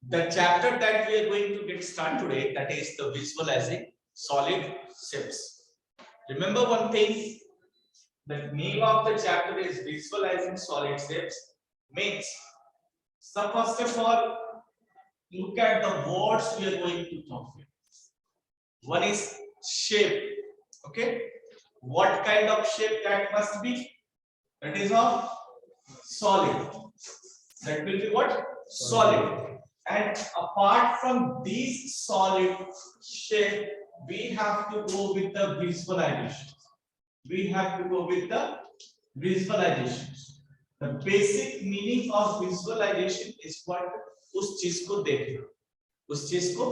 The chapter that we are going to get started today, that is the visualizing solid shapes. Remember one thing, the name of the chapter is visualizing solid shapes. Means, so first of all, look at the words we are going to talk with. One is shape. Okay, what kind of shape that must be? That is of solid. That will be what? Solid. And apart from these solid shape, we have to go with the visualization. We have to go with the visualization. The basic meaning of visualization is what? उस चीज को देखना, उस चीज को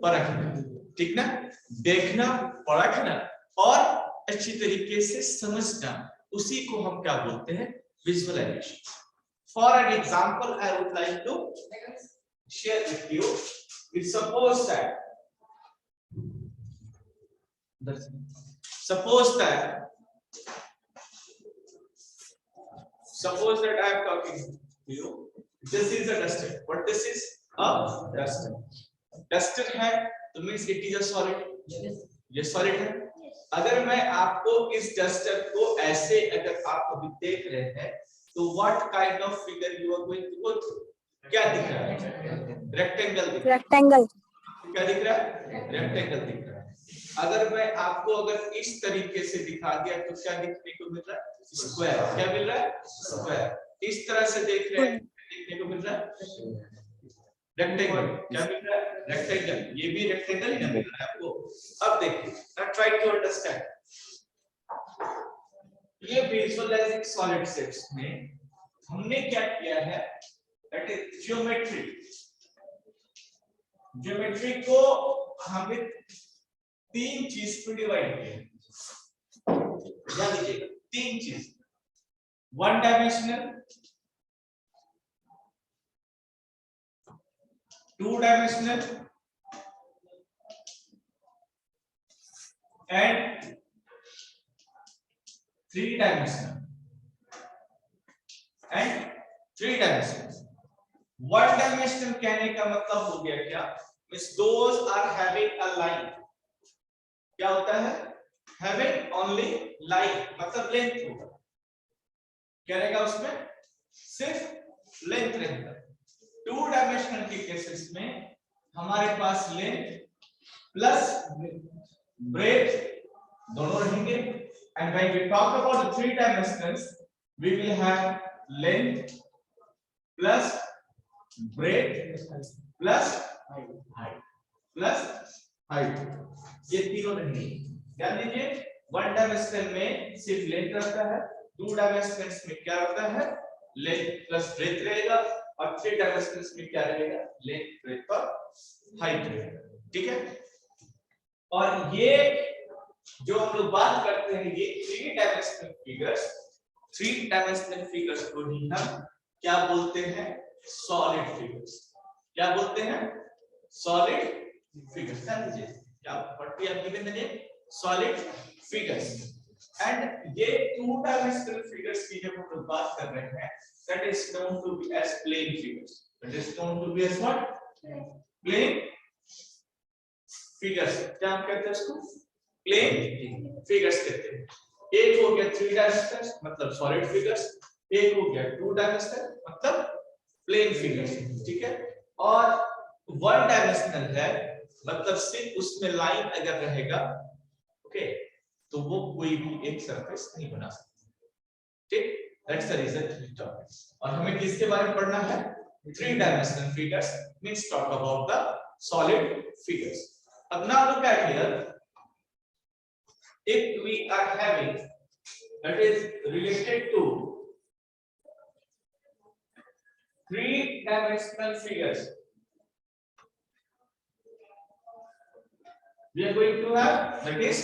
परखना, ठीक ना? देखना, परखना और अच्छी तरीके से समझना, उसी को हम क्या बोलते हैं? Visualization. For an example, I would like to share with you. It's suppose that I am talking to you. This is a duster. What this is? A duster. Duster है, तो means it is a solid. ये solid है. अगर मैं आपको इस duster को ऐसे अगर आप अभी देख रहे हैं, तो what kind of figure you are going to go through? क्या दिख रहा है? रेक्टेंगल दिख रहा है. रेक्टेंगल. क्या दिख रहा है? रेक्टेंगल दिख रहा है. अगर मैं आपको अगर इस तरीके से दिखा दिया तो क्या दिखने को मिल रहा है? स्क्वायर. क्या मिल रहा है? स्क्वायर. इस तरह से देख रहे हैं, देखने को मिल रहा है रेक्टेंगल. क्या मिल रहा है? रेक्टेंगल. ये भी रेक्टेंगल ही ना मिल रहा है आपको. अब देखिए, now try to understand. ये विजुअलाइजिंग सॉलिड शेप्स में हमने क्या किया है? That is geometry. ज्योमेट्री को हमने तीन चीज पे डिवाइड किया. ध्यान दीजिएगा, तीन चीज. One dimensional, two dimensional and three dimensional. One dimensional कहने का मतलब हो गया क्या? Means those are having a line. क्या होता है? हैविंग ओनली लाइन, मतलब लेंथ होगा. क्या रहेगा उसमें? सिर्फ लेंथ रहेगा. टू डायमेंशनल के केसेस में हमारे पास लेंथ प्लस ब्रेथ दोनों रहेंगे. And when we talk about the three dimensionals, we will have length plus breadth plus height. ये तीनों रहेंगे. ध्यान दीजिए, वन डायमेंशनल में सिर्फ लेंथ रहता है, टू डायमेंशनल्स में क्या रहता है? लेंथ प्लस ब्रेथ रहेगा, और थ्री डायमेंशनल्स में क्या रहेगा? लेंथ ब्रेथ और हाइट रहेगा. ठीक है. और ये जो हम लोग बात करते हैं, ये थ्री डायमेंशनल फिगर्स को ही हम क्या बोलते हैं? Solid figures. क्या बोलते हैं? Solid figures. ध्यान दीजिए, क्या पट्टी आपकी गिवन है? Solid figures. एंड ये टू डायमेंशनल फिगर्स की जब हम लोग बात कर रहे हैं, that is known to be as plane figures. That is known to be as what? Plane figures. क्या हम कहते हैं इसको? प्लेन फिगर्स कहते हैं. एक हो गया थ्री डायमेंशनल मतलब सॉलिड फिगर्स, एक हो गया टू डायमेंशनल मतलब प्लेन फिगर्स. ठीक है. और वन डायमेंशनल है मतलब सिर्फ उसमें लाइन अगर रहेगा, ओके, तो वो कोई भी एक सरफेस नहीं बना सकता. ठीक. That's the reason we talk. और हमें किसके बारे में पढ़ना है? Three dimensional figures means talk about the solid figures. अब now look at here. If we are having that is related to three dimensional figures, we are going to have that is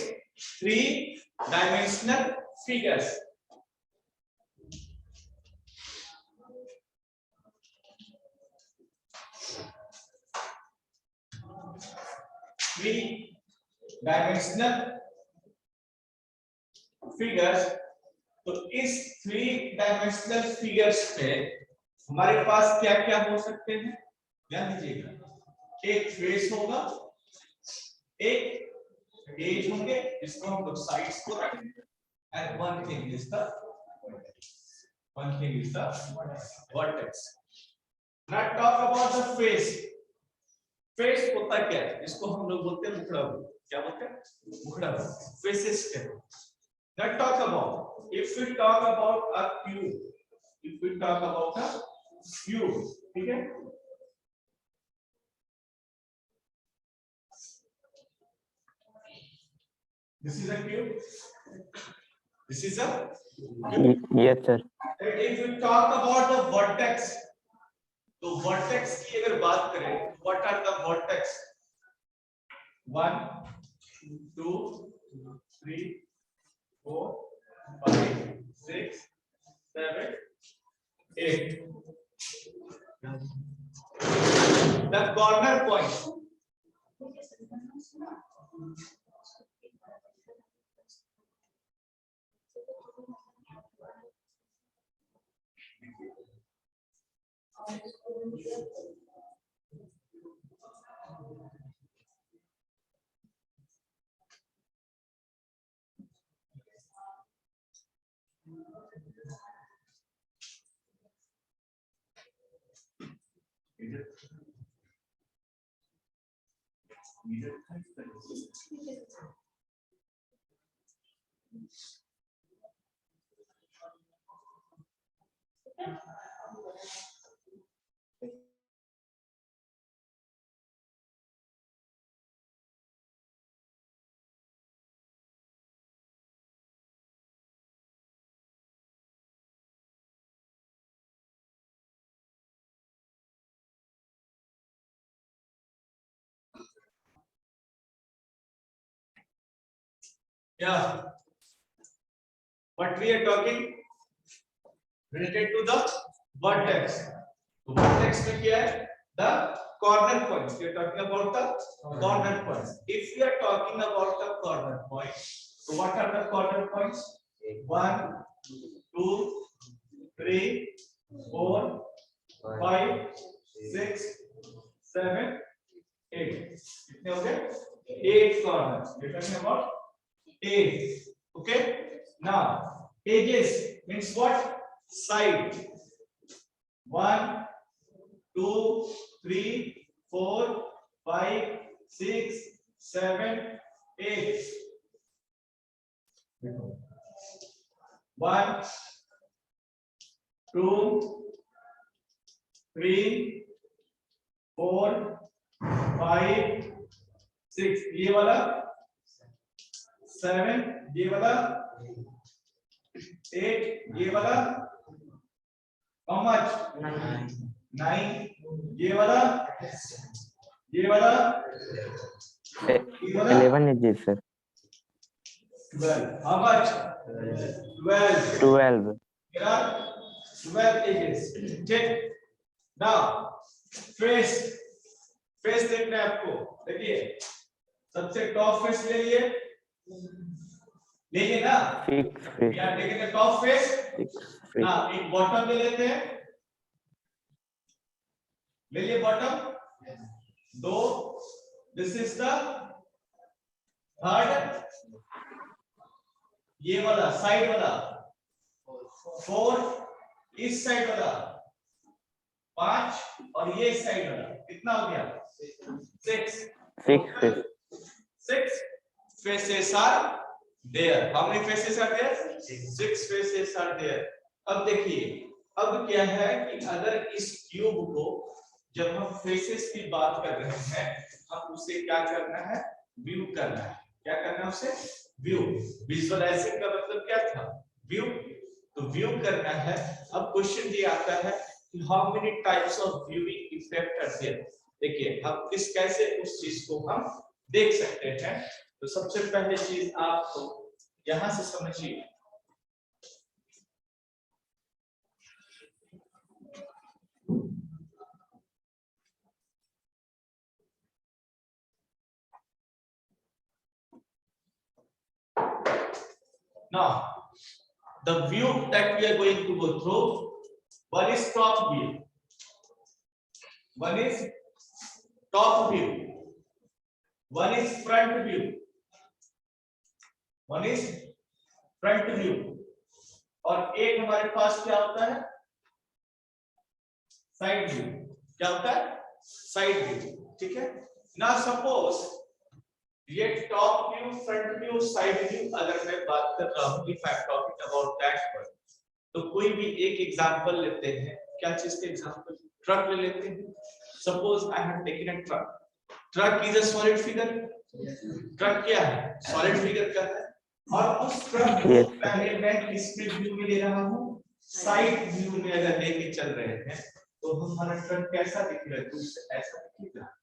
three dimensional figures. Three dimensional figures. तो इस three dimensional figures में हमारे पास क्या क्या हो सकते हैं? ध्यान दीजिएगा, एक फेस होगा, एक एज होंगे, जिसको हम लोग साइड्स को रखेंगे, and one thing is the vertex. Now talk about the face. Face होता क्या है, इसको हम लोग बोलते हैं मुखड़ा। क्या बोलते हैं? मुखड़ा। फेसेस क्या है? Now talk about, if we talk about a cube, if we talk about a cube, ठीक है? This is a cube. This is a cube. Yes, sir. And if we talk about the vertex, तो vertex की अगर बात करें, what are the vertex? 1 2 3 4 5 6 7 8. The corner point. Yeah, what we are talking related to the vertex. तो vertex में क्या है? The corner points. We are talking about the corner points. If we are talking about the corner points, so what are the corner points? 1 2 3 4 5 6 7 8. कितने हो गए? 8 corners. We are talking about 8. Okay, now edges means what? Side. 1 2 3 4 5 6 7 8. 1 2 3 4 5 6. ये वाला 7, ये वाला 8, ये वाला how much? 9, ये वाला 11 inches, sir. 12. How much? 12. Here are 12 edges. ठीक. Now face देखना है आपको. देखिए सबसे टॉप फेस ले लिए ना? यार देखेंगे टॉप फेस. ना एक बॉटम ले लेते हैं. ले लिए bottom. 2. This is the third. ये वाला साइड वाला. 4 इस साइड वाला. 5 और ये साइड वाला. कितना हो गया? 6. 6 faces are there. How many faces are there? 6 faces are there. अब देखिए, अब क्या है कि अगर इस क्यूब को जब हम फेसेस की बात कर रहे हैं, हम उसे क्या करना है? व्यू करना है. क्या करना है उसे? व्यू. विजुअलाइजिंग का मतलब क्या था? व्यू. तो व्यू करना है. अब क्वेश्चन ये आता है कि how many types of viewing effect are there. देखिए हम किस कैसे उस चीज को हम देख सकते हैं. तो सबसे पहले चीज आप यहां से समझिए. Now, the view that we are going to go through, one is top view. One is top view, one is front view, one is front view, और एक हमारे पास क्या होता है साइड व्यू। क्या होता है साइड व्यू, ठीक है। ना सपोज ये top view, front view, side view अगर मैं बात कर रहा हूं, if I am talking about that one, तो कोई भी एक एग्जांपल लेते हैं। क्या चीज के एग्जांपल? ट्रक ले लेते हैं। Suppose I have taken a truck, truck is a solid figure. Truck क्या है? सॉलिड फिगर का है। और उस ट्रक को पहले मैं किस व्यू में ले रहा हूं? साइड व्यू में अगर लेके चल रहे हैं तो हमारा ट्रक कैसा दिख रहा है? तो ऐसा दिखेगा।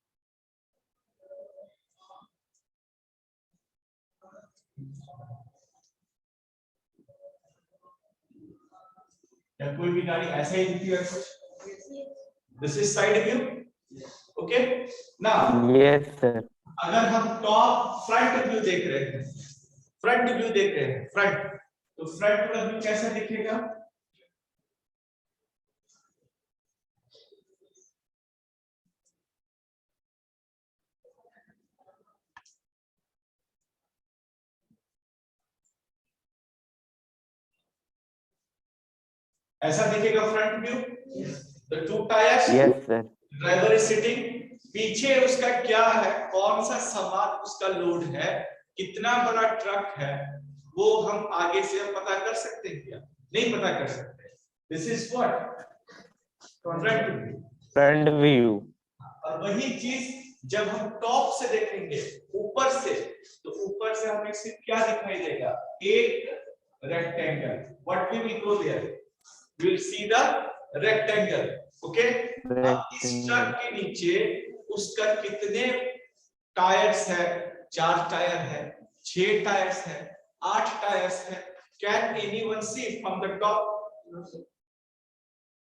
या कोई भी गाड़ी ऐसा ही दिखती है कुछ? This is side view, okay. Now yes sir. अगर हम टॉप फ्रंट व्यू देख रहे हैं, फ्रंट व्यू देख रहे हैं, फ्रंट, तो फ्रंट का व्यू कैसा दिखेगा? ऐसा दिखेगा front view. The two tyres, yes sir. Driver is sitting, पीछे उसका क्या है, कौन सा सामान उसका लोड है, कितना बड़ा ट्रक है, वो हम आगे से हम पता कर सकते हैं क्या? नहीं पता कर सकते। This is what? Front view. Front view. और वही चीज जब हम टॉप से देखेंगे, ऊपर से, तो ऊपर से हमें सिर्फ क्या दिखाई देगा? एक rectangle. What will we go there? We will see the rectangle, okay. अब इस ट्रक के नीचे उसका कितने टायर्स है? 4 टायर है, 6 टायर्स है, 8 टायर्स है। Can anyone see from the top?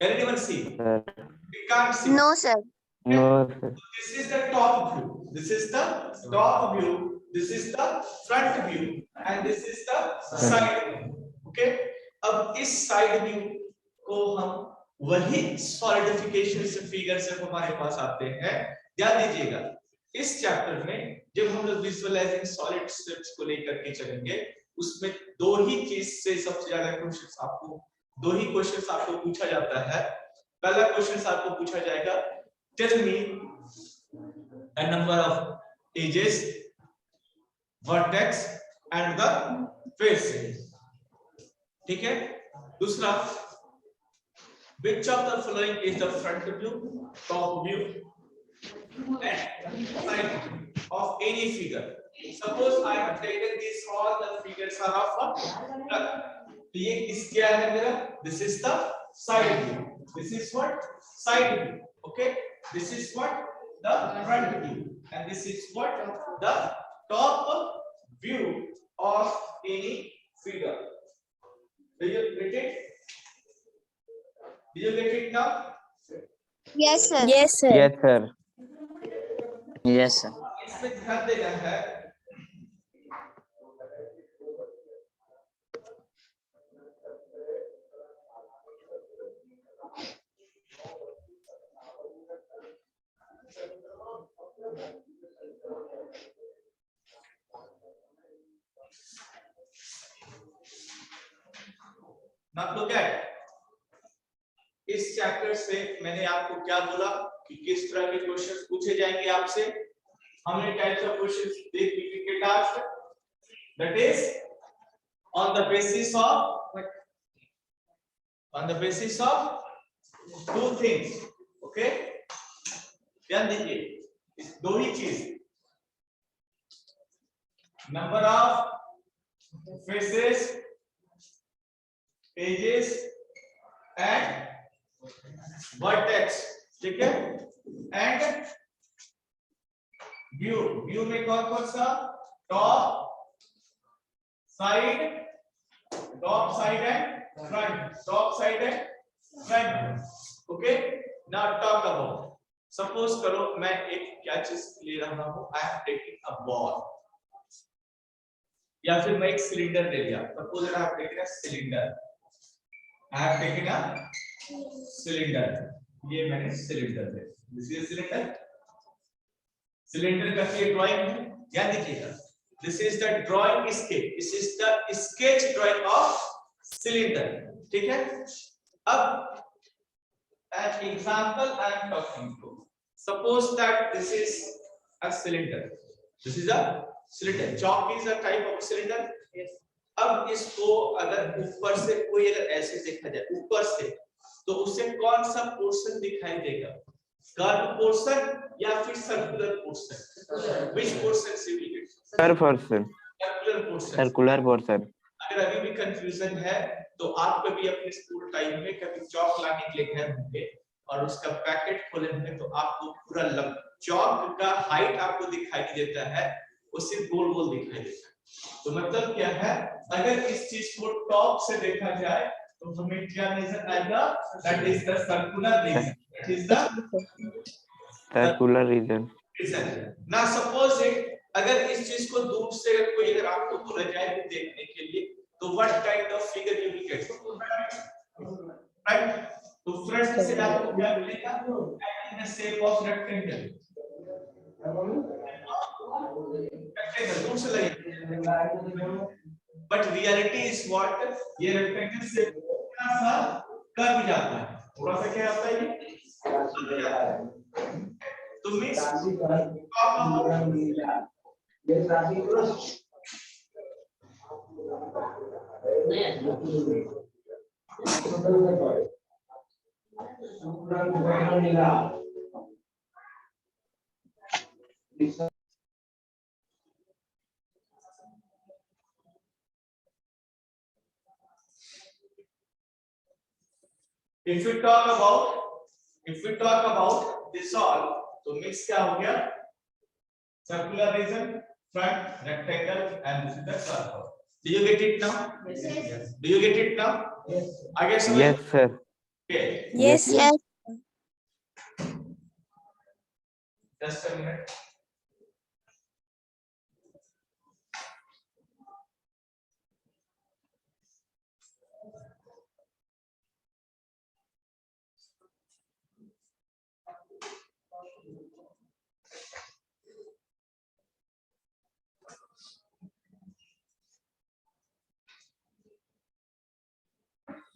Can anyone see? We can't see. No, sir. No sir. This is the top view. This is the top view. This is the front view, and this is the side view. Okay. अब इस side view को हम वही solidification से figure से हमारे पास आते हैं। ध्यान दीजिएगा, इस चैप्टर में जब हम लोग विजुअलाइजिंग सॉलिड स्टेप्स को लेकर के चलेंगे, उसमें दो ही चीज से सबसे ज्यादा क्वेश्चंस आपको, दो ही क्वेश्चंस आपको पूछा जाता है। पहला क्वेश्चन आपको पूछा जाएगा, tell me a number of edges, vertex and the faces, ठीक है। दूसरा, which of the following is the front view, top view and side view of any figure? Suppose I have taken this, all the figures are of a truck. तो ये किस क्या है मेरा? This is the side view. This is what? Side view. Okay. This is what? The front view. And this is what? The top view of any figure. Do you get it? Did you get it now? Yes, sir. Yes sir. Yes sir. Yes sir. इसमें ध्यान देना है, Now look at इस chapter से मैंने आपको क्या बोला कि किस तरह के क्वेश्चंस पूछे जाएंगे आपसे। हमने टाइप्स ऑफ क्वेश्चंस देख ली, task that is on the basis of two things, okay. ध्यान दीजिए, इस दो ही चीज, number of faces, edges and vertex, ठीक है। एंड व्यू, व्यू में कौन कौन सा? Top side and front, top side and front, okay. Now talk about, suppose करो मैं एक क्या चीज ले रहा हूं, I am taking a ball, या फिर मैं एक सिलेंडर ले लिया। Suppose I have taken a cylinder, I have taken a cylinder, ये मैंने सिलेंडर ले, दिस इज सिलेंडर। सिलेंडर का ये ड्राइंग है, ध्यान दीजिएगा। This is the drawing sketch, this is the sketch drying of cylinder, ठीक है। अब an example I am talking to, suppose that this is a cylinder, this is a cylinder, chalk is a type of cylinder, yes. अब इसको अगर ऊपर से कोई अगर ऐसे देखा जाए ऊपर से, तो उसे कौन सा पोर्शन दिखाई देगा, कर्व पोर्शन या फिर सर्कुलर पोर्शन, which portion से will get, सर्कुलर पोर्शन। अगर अभी भी कंफ्यूजन है तो आप कभी अपने स्कूल टाइम में कभी चौक लाने के लिए गए होंगे और उसका पैकेट खोले होंगे तो आपको पूरा चौक का हाइट आपको दिखाई देता है, वो सिर्फ गोल गोल दिखाई देता है। तो मतलब क्या है, अगर इस चीज को टॉप से देखा जाए तो हमें क्या नजर आएगा, that is the circular region, that is the circular region. ना सपोज इट, अगर इस चीज को दूर से कोई अगर आपको बोला जाए देखने के लिए, तो what kind of figure you will get, right. तो फ्रंट से आपको क्या मिलेगा, in the shape of rectangle, rectangle दूर से लगेगा, बट रियलिटी इज व्हाट, ये रेक्टेंगल से थोड़ा सा कर्व जाता है, थोड़ा सा क्या आता है, ये तो means if we talk about this all, तो मिक्स क्या हो गया, circular region, front rectangle and this is the circle. Do you get it now? Yes. Do you get it now? Yes. आगे समझ? Yes sir. Okay. Yes, yes. Just a minute.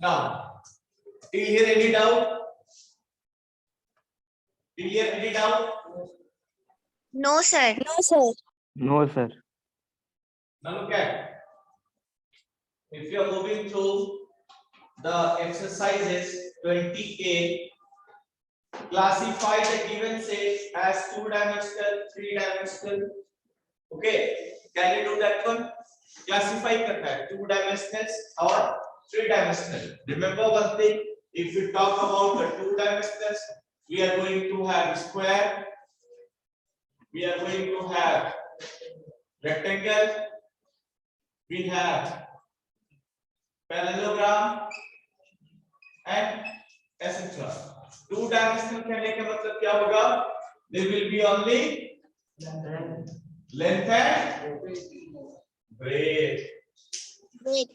Now, till here any doubt? Till here any doubt? No, sir. No, sir. No sir. Now look at, if you are moving through the exercises 20A, classify the given set as 2-dimensional, 3-dimensional. Okay, can you do that one? Classify करना है 2-dimensional और 3-dimensional. Remember one thing, if we talk about the 2-dimensional, we are going to have square, we are going to have rectangle, we have parallelogram and etc. 2-dimensional कहने का मतलब क्या होगा, there will be only length and breadth. Wait.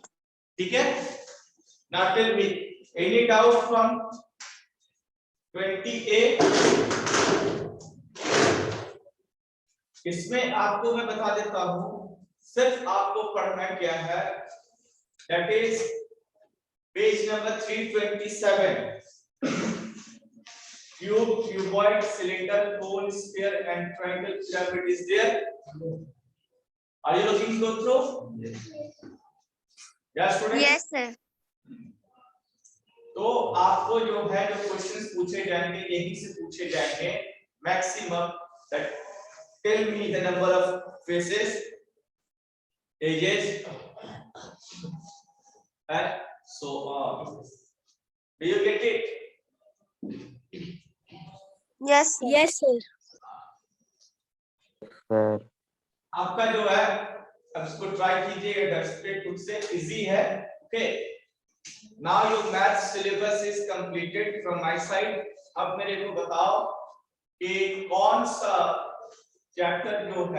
ठीक है, now tell me any doubt from 20A? इसमें आपको मैं बता देता हूं, सिर्फ आपको पढ़ना क्या है, that is page number 327. Cube, cuboid, cylinder, cone, sphere and triangle pyramid is there. Are you looking go through? Yes. Yes, students? Yes, sir. तो आपको जो है जो क्वेश्चंस पूछे जाएंगे यही से पूछे जाएंगे maximum, that tell me the number of faces, edges and so on. Do you get it? Yes, sir. Yes, sir. Sir. आपका जो है अब इसको ट्राई कीजिएगा, खुद से इजी है। Okay, now your math syllabus is completed from my side. अब मेरे को बताओ कि कौन सा चैप्टर जो है